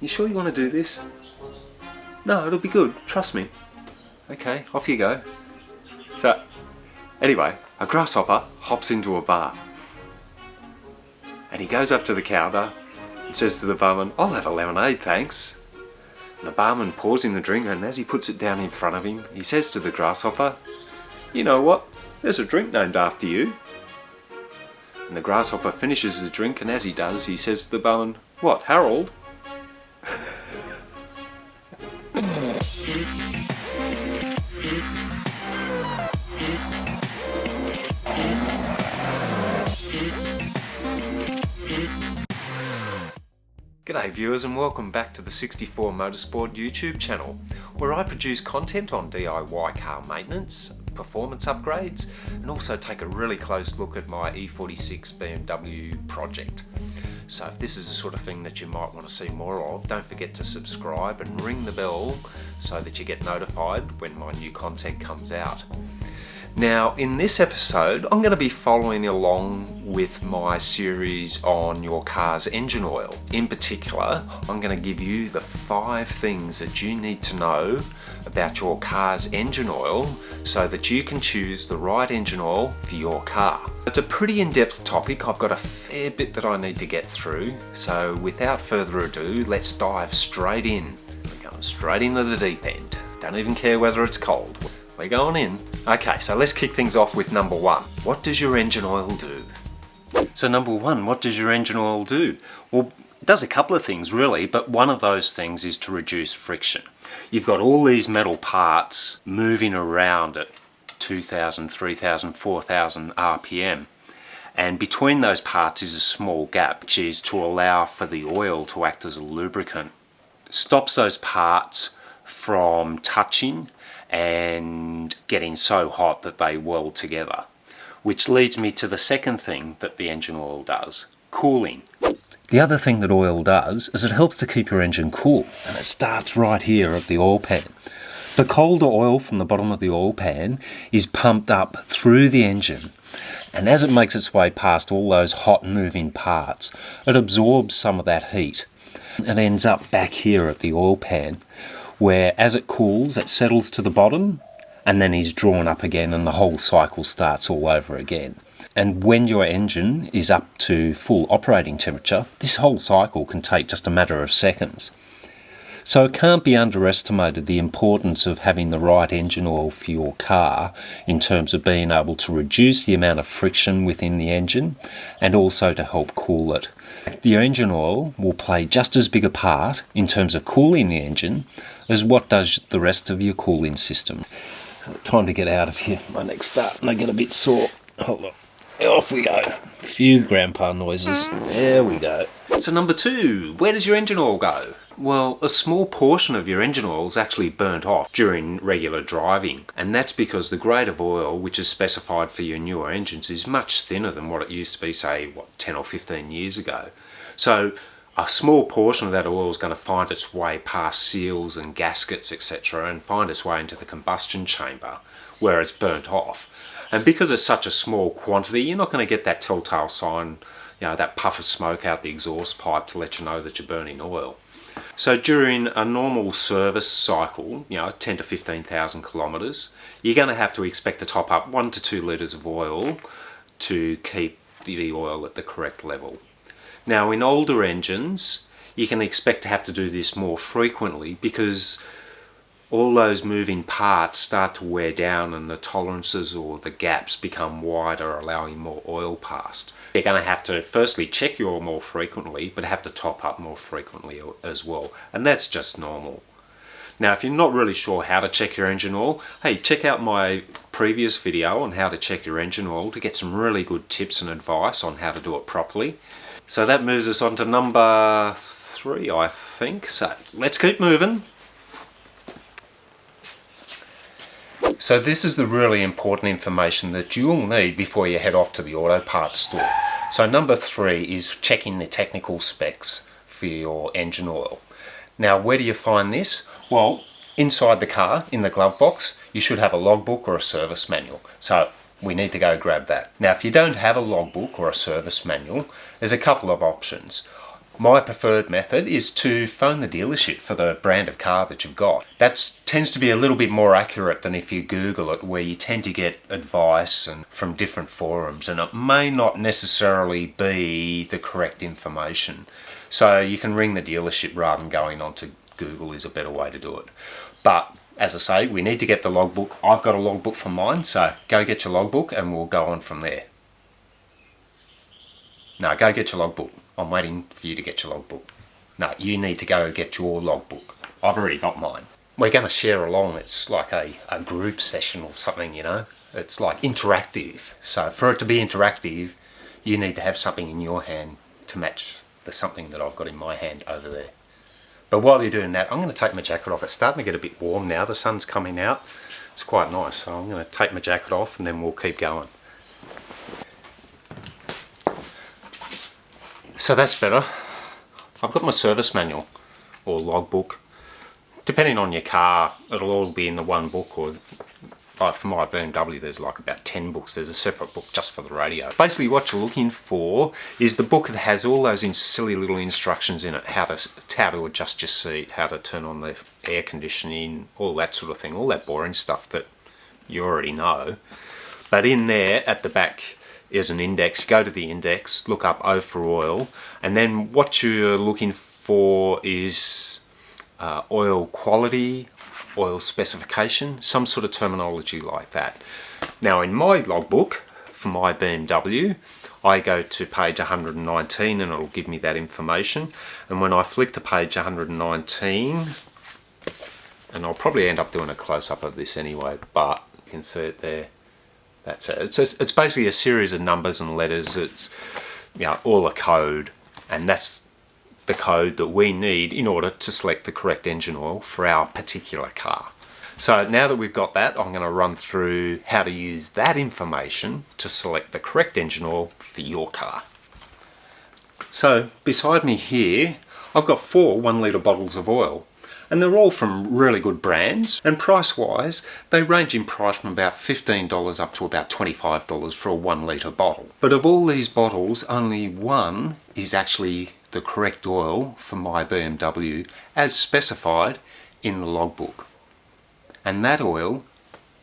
You sure you want to do this? No, it'll be good, trust me. Okay, off you go. So, anyway, a grasshopper hops into a bar. And he goes up to the counter and says to the barman, "I'll have a lemonade, thanks." And the barman pours him the drink, and as he puts it down in front of him, he says to the grasshopper, "You know what? There's a drink named after you." And the grasshopper finishes his drink, and as he does, he says to the barman, "What, Harold?" G'day viewers, and welcome back to the 64 Motorsport YouTube channel, where I produce content on DIY car maintenance, performance upgrades, and also take a really close look at my E46 BMW project. So if this is the sort of thing that you might want to see more of, don't forget to subscribe and ring the bell so that you get notified when my new content comes out. Now, in this episode, I'm going to be following along with my series on your car's engine oil. In particular, I'm going to give you the 5 things that you need to know about your car's engine oil so that you can choose the right engine oil for your car. It's a pretty in-depth topic. I've got a fair bit that I need to get through. So without further ado, let's dive straight in. We're going straight into the deep end. Don't even care whether it's cold. We're going in. Okay, so let's kick things off with number 1. What does your engine oil do? So number 1, what does your engine oil do? Well, it does a couple of things really, but one of those things is to reduce friction. You've got all these metal parts moving around at 2,000, 3,000, 4,000 RPM. And between those parts is a small gap, which is to allow for the oil to act as a lubricant. It stops those parts from touching and getting so hot that they weld together. Which leads me to the second thing that the engine oil does, cooling. The other thing that oil does is it helps to keep your engine cool, and it starts right here at the oil pan. The colder oil from the bottom of the oil pan is pumped up through the engine, and as it makes its way past all those hot moving parts, it absorbs some of that heat and ends up back here at the oil pan, where as it cools it settles to the bottom and then is drawn up again, and the whole cycle starts all over again. And when your engine is up to full operating temperature, this whole cycle can take just a matter of seconds. So it can't be underestimated the importance of having the right engine oil for your car in terms of being able to reduce the amount of friction within the engine and also to help cool it. The engine oil will play just as big a part in terms of cooling the engine as what does the rest of your cooling system. Time to get out of here. My neck's starting to get a bit sore. Hold on. Off we go. A few grandpa noises. There we go. So number 2, where does your engine oil go? Well, a small portion of your engine oil is actually burnt off during regular driving, and that's because the grade of oil which is specified for your newer engines is much thinner than what it used to be, say, 10 or 15 years ago. So a small portion of that oil is going to find its way past seals and gaskets, etc., and find its way into the combustion chamber where it's burnt off. And because it's such a small quantity, you're not going to get that telltale sign, that puff of smoke out the exhaust pipe to let you know that you're burning oil. So during a normal service cycle, 10 to 15,000 kilometres, you're going to have to expect to top up 1 to 2 litres of oil to keep the oil at the correct level. Now in older engines, you can expect to have to do this more frequently because all those moving parts start to wear down and the tolerances or the gaps become wider, allowing more oil past. You're going to have to firstly check your oil more frequently, but have to top up more frequently as well, and that's just normal. Now if you're not really sure how to check your engine oil, hey, check out my previous video on how to check your engine oil to get some really good tips and advice on how to do it properly. So that moves us on to number 3, I think. So let's keep moving. So this is the really important information that you'll need before you head off to the auto parts store. So number 3 is checking the technical specs for your engine oil. Now where do you find this? Well, inside the car, in the glove box, you should have a logbook or a service manual. So we need to go grab that. Now if you don't have a logbook or a service manual, there's a couple of options. My preferred method is to phone the dealership for the brand of car that you've got. That tends to be a little bit more accurate than if you Google it, where you tend to get advice and from different forums, and it may not necessarily be the correct information. So you can ring the dealership rather than going on to Google is a better way to do it. But as I say, we need to get the logbook. I've got a logbook for mine, so go get your logbook and we'll go on from there. No, go get your logbook. I'm waiting for you to get your logbook. No, you need to go get your logbook. I've already got mine. We're going to share along. It's like a group session or something, you know. It's like interactive. So for it to be interactive, you need to have something in your hand to match the something that I've got in my hand over there. But while you're doing that, I'm going to take my jacket off. It's starting to get a bit warm now. The sun's coming out. It's quite nice. So I'm going to take my jacket off and then we'll keep going. So that's better. I've got my service manual or logbook. Depending on your car, it'll all be in the one book, or like for my BMW there's like about 10 books. There's a separate book just for the radio. Basically what you're looking for is the book that has all those silly little instructions in it, how to adjust your seat, how to turn on the air conditioning, all that sort of thing, all that boring stuff that you already know. But in there at the back is an index. Go to the index, look up O for oil, and then what you're looking for is oil quality, oil specification, some sort of terminology like that. Now in my logbook for my BMW, I go to page 119 and it'll give me that information. And when I flick to page 119, and I'll probably end up doing a close-up of this anyway, but you can see it there. That's it. It's basically a series of numbers and letters. It's, you know, all a code, and that's the code that we need in order to select the correct engine oil for our particular car. So now that we've got that, I'm going to run through how to use that information to select the correct engine oil for your car. So beside me here, I've got 4 1-litre bottles of oil. And they're all from really good brands, and price-wise, they range in price from about $15 up to about $25 for a 1-litre bottle. But of all these bottles, only one is actually the correct oil for my BMW as specified in the logbook. And that oil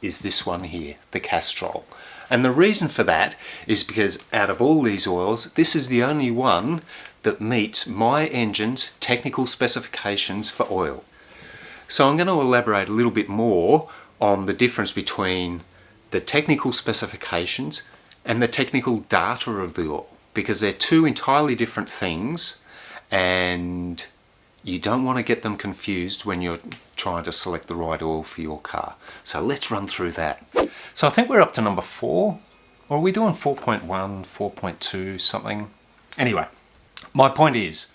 is this one here, the Castrol. And the reason for that is because out of all these oils, this is the only one that meets my engine's technical specifications for oil. So I'm going to elaborate a little bit more on the difference between the technical specifications and the technical data of the oil, because they're 2 entirely different things and you don't want to get them confused when you're trying to select the right oil for your car. So let's run through that. So I think we're up to number 4, or are we doing 4.1, 4.2 something? Anyway, my point is,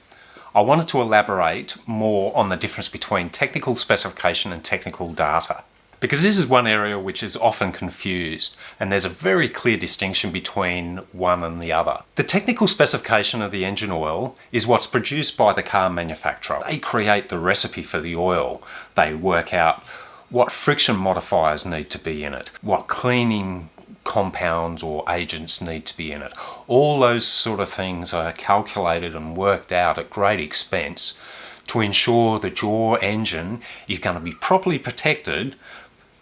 I wanted to elaborate more on the difference between technical specification and technical data, because this is one area which is often confused, and there's a very clear distinction between one and the other. The technical specification of the engine oil is what's produced by the car manufacturer. They create the recipe for the oil. They work out what friction modifiers need to be in it, what cleaning compounds or agents need to be in it. All those sort of things are calculated and worked out at great expense to ensure that your engine is going to be properly protected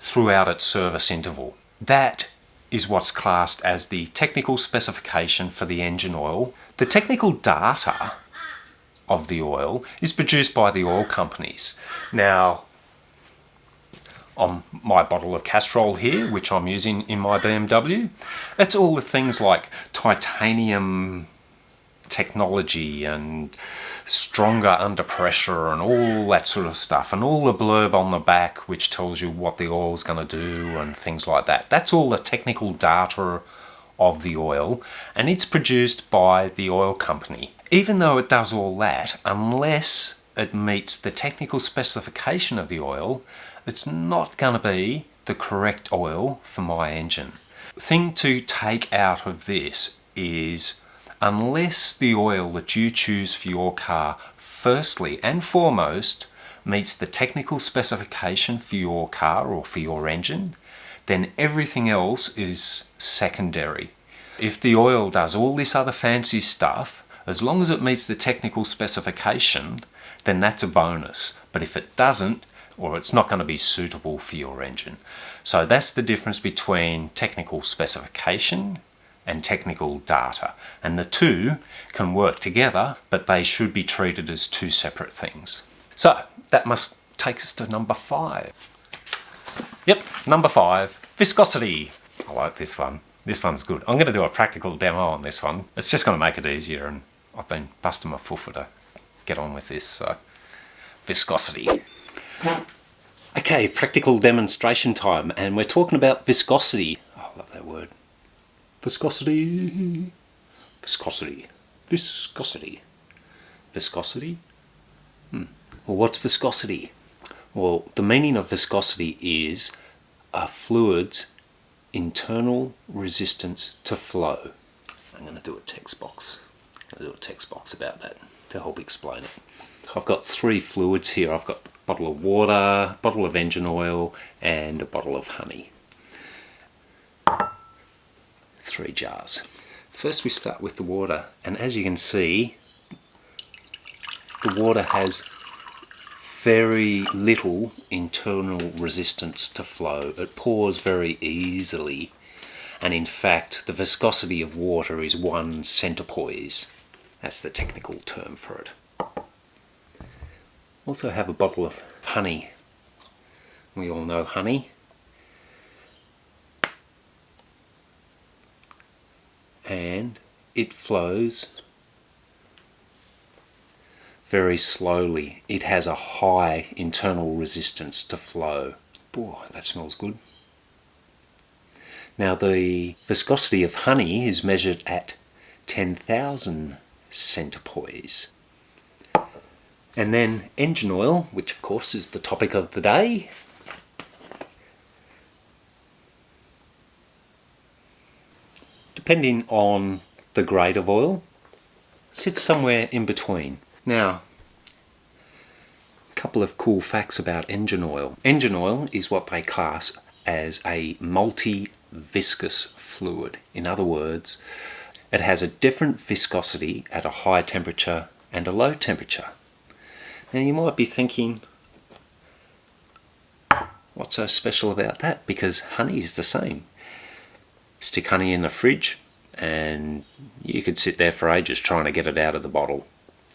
throughout its service interval. That is what's classed as the technical specification for the engine oil. The technical data of the oil is produced by the oil companies. Now, on my bottle of Castrol here, which I'm using in my BMW, it's all the things like titanium technology and stronger under pressure and all that sort of stuff, and all the blurb on the back which tells you what the oil's going to do and things like that. That's all the technical data of the oil, and it's produced by the oil company. Even though it does all that, unless it meets the technical specification of the oil, it's not going to be the correct oil for my engine. The thing to take out of this is, unless the oil that you choose for your car firstly and foremost meets the technical specification for your car or for your engine, then everything else is secondary. If the oil does all this other fancy stuff, As long as it meets the technical specification, then that's a bonus. But if it doesn't, or it's not going to be suitable for your engine. So that's the difference between technical specification and technical data. And the two can work together, but they should be treated as two separate things. So that must take us to number 5. Yep, number 5, viscosity. I like this one. This one's good. I'm going to do a practical demo on this one. It's just going to make it easier, and I've been busting my foofer to get on with this. So, viscosity. Okay, practical demonstration time, and we're talking about viscosity. Oh, I love that word. Viscosity. Viscosity. Viscosity. Viscosity? Well, what's viscosity? Well, the meaning of viscosity is a fluid's internal resistance to flow. I'm going to do a text box. About that to help explain it. So I've got 3 fluids here. I've got a bottle of water, a bottle of engine oil, and a bottle of honey. 3 jars. First we start with the water, and as you can see, the water has very little internal resistance to flow. It pours very easily, and in fact the viscosity of water is 1 centipoise. That's the technical term for it. Also have a bottle of honey. We all know honey. And it flows very slowly. It has a high internal resistance to flow. Boy, that smells good. Now the viscosity of honey is measured at 10,000 centipoise. And then engine oil, which of course is the topic of the day. Depending on the grade of oil, sits somewhere in between. Now, a couple of cool facts about engine oil. Engine oil is what they class as a multi-viscous fluid. In other words, it has a different viscosity at a high temperature and a low temperature. Now you might be thinking, what's so special about that? Because honey is the same. Stick honey in the fridge and you could sit there for ages trying to get it out of the bottle.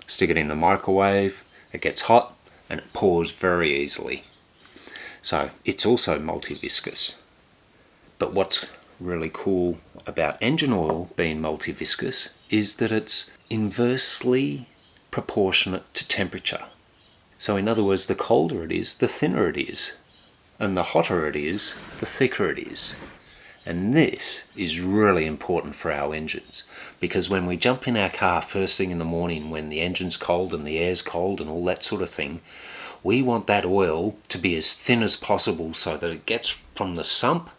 Stick it in the microwave, it gets hot and it pours very easily. So it's also multi-viscous. But what's really cool about engine oil being multi-viscous is that it's inversely proportionate to temperature. So in other words, the colder it is, the thinner it is. And the hotter it is, the thicker it is. And this is really important for our engines, because when we jump in our car first thing in the morning when the engine's cold and the air's cold and all that sort of thing, we want that oil to be as thin as possible so that it gets from the sump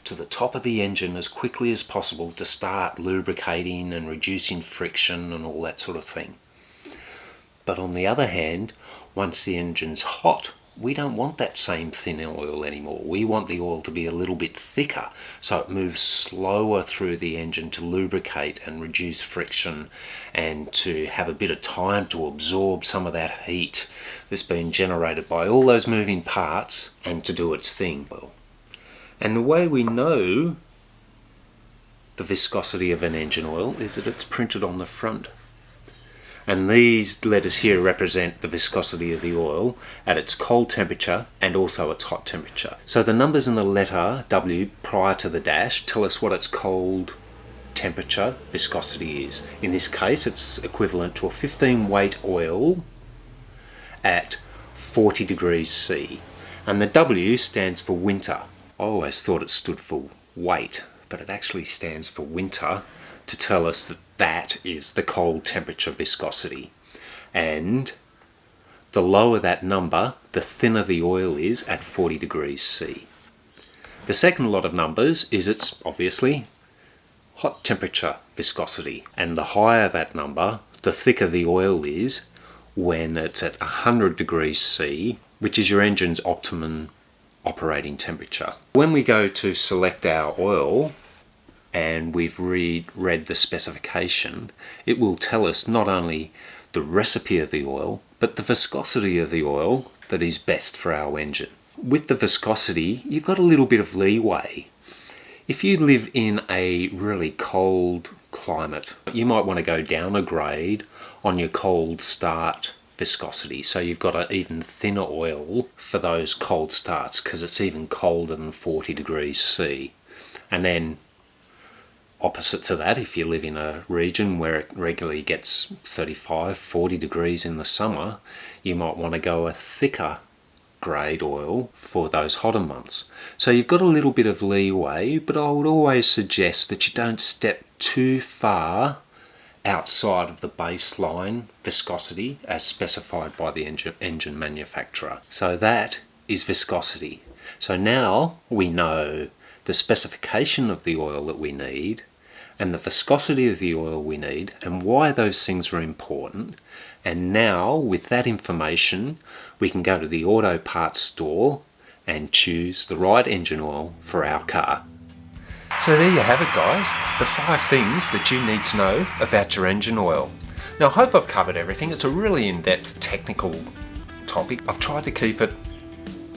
to the top of the engine as quickly as possible to start lubricating and reducing friction and all that sort of thing. But on the other hand, once the engine's hot, we don't want that same thin oil anymore. We want the oil to be a little bit thicker so it moves slower through the engine to lubricate and reduce friction and to have a bit of time to absorb some of that heat that's been generated by all those moving parts and to do its thing. And the way we know the viscosity of an engine oil is that it's printed on the front. And these letters here represent the viscosity of the oil at its cold temperature and also its hot temperature. So the numbers in the letter W prior to the dash tell us what its cold temperature viscosity is. In this case, it's equivalent to a 15 weight oil at 40 degrees C. And the W stands for winter. I always thought it stood for weight, but it actually stands for winter to tell us that that is the cold temperature viscosity. And the lower that number, the thinner the oil is at 40 degrees C. The second lot of numbers is its, obviously, hot temperature viscosity. And the higher that number, the thicker the oil is when it's at 100 degrees C, which is your engine's optimum operating temperature. When we go to select our oil, and we've read the specification, it will tell us not only the recipe of the oil, but the viscosity of the oil that is best for our engine. With the viscosity, you've got a little bit of leeway. If you live in a really cold climate, you might want to go down a grade on your cold start viscosity, so you've got an even thinner oil for those cold starts because it's even colder than 40 degrees C. And then opposite to that, if you live in a region where it regularly gets 35, 40 degrees in the summer, you might want to go a thicker grade oil for those hotter months. So you've got a little bit of leeway, but I would always suggest that you don't step too far outside of the baseline viscosity as specified by the engine manufacturer. So that is viscosity. So now we know the specification of the oil that we need and the viscosity of the oil we need and why those things are important. And now with that information, we can go to the auto parts store and choose the right engine oil for our car. So there you have it, guys, the 5 things that you need to know about your engine oil. Now I hope I've covered everything. It's a really in-depth technical topic. I've tried to keep it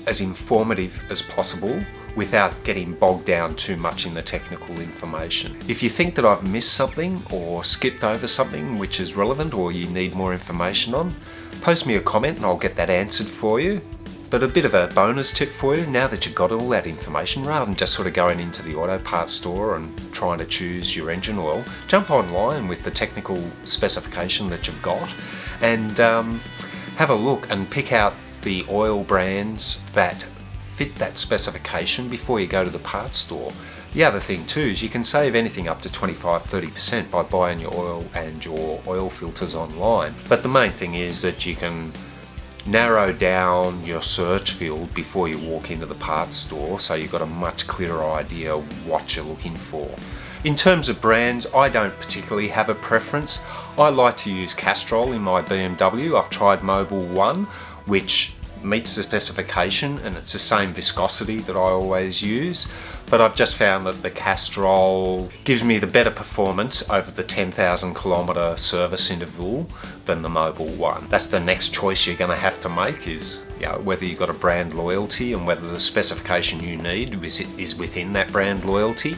as informative as possible without getting bogged down too much in the technical information. If you think that I've missed something or skipped over something which is relevant or you need more information on, post me a comment and I'll get that answered for you. But a bit of a bonus tip for you, now that you've got all that information, rather than just sort of going into the auto parts store and trying to choose your engine oil, jump online with the technical specification that you've got and have a look and pick out the oil brands that fit that specification before you go to the parts store. The other thing too is you can save anything up to 25-30% by buying your oil and your oil filters online. But the main thing is that you can narrow down your search field before you walk into the parts store, so you've got a much clearer idea what you're looking for. In terms of brands, I don't particularly have a preference. I like to use Castrol in my BMW. I've tried Mobil 1, which meets the specification and it's the same viscosity that I always use, but I've just found that the Castrol gives me the better performance over the 10,000 kilometre service interval than the Mobil 1. That's the next choice you're going to have to make, is whether you've got a brand loyalty and whether the specification you need is within that brand loyalty.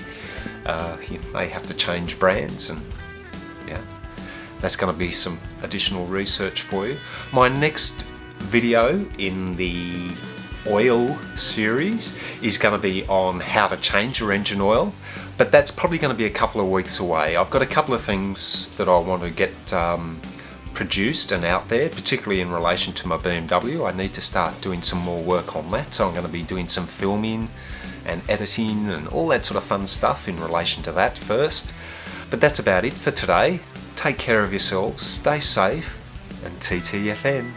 You may have to change brands, and that's going to be some additional research for you. My next video in the oil series is going to be on how to change your engine oil, but that's probably going to be a couple of weeks away. I've got a couple of things that I want to get produced and out there, particularly in relation to my BMW. I need to start doing some more work on that, so I'm going to be doing some filming and editing and all that sort of fun stuff in relation to that first. But that's about it for today. Take care of yourselves, stay safe, and TTFN.